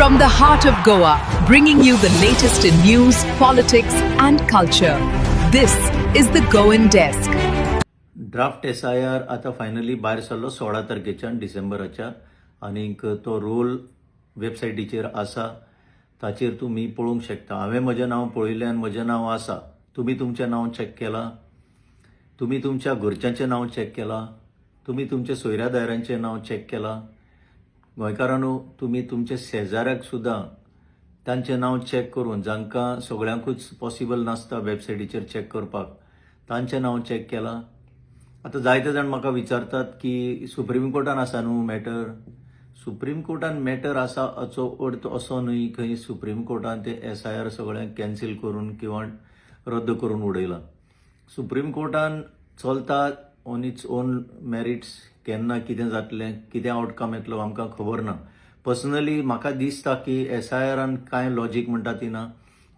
From the heart of Goa, bringing you the latest in news, politics, and culture. This is the Goan Desk. Draft SIR आता finally भायर सरलो 16 तारखेच्यान डिसेंबराच्या आनीक तो role वेबसायटीचेर आसा ताचेर तुमी पळोवंक शकता. हांवें म्हजें नांव पळयलें आनी म्हजें नांव आसा. तुमी तुमचें नांव चॅक केलां, तुमी तुमच्या घरच्यांचें नांव चॅक केलां, तुमी तुमच्या सोयऱ्या दायऱ्यांचें नांव चॅक केलां. गोंयकारांनो, तुमी तुमच्या शेजाऱ्याक सुद्दां तांचें नांव चॅक करून, जांकां सगळ्यांकूच पॉसिबल नासता वेबसायटीचेर चॅक करपाक, तांचें नांव चॅक केलां. आतां जायते जाण म्हाका विचारतात की सुप्रीम कोर्टान आसा न्हू मॅटर. सुप्रीम कोर्टान मॅटर आसा हाचो अर्थ असो न्हय खंय सुप्रीम कोर्टान ते SIR सगळें कॅन्सील करून किंवा रद्द करून उडयलां. सुप्रीम कोर्टान चलता ऑन इट्स ओन मॅरिट्स. केन्ना कितें जातलें, कितें आउटकम येतलो आमकां खबर ना. पर्सनली म्हाका दिसता की SIRान कांय लॉजीक म्हणटा ती ना.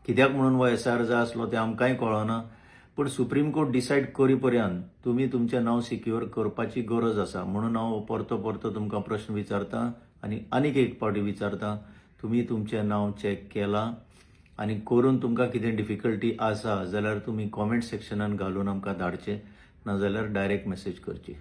कित्याक म्हणून हो SIR जाय आसलो तें आमकांय कळना. पूण सुप्रीम कोर्ट डिसायड करी पर्यंत तुमी तुमचें नांव सिक्युअर करपाची गरज आसा. म्हणून हांव परतो परतो तुमकां प्रश्न विचारता आनी आनीक एक फावटी विचारता, तुमी तुमचें नांव चॅक केलां आनी करून तुमकां कितें डिफिकल्टी आसा जाल्यार तुमी कॉमेंट सेक्शनान घालून आमकां धाडचें, नाजाल्यार डायरेक्ट मेसेज करची.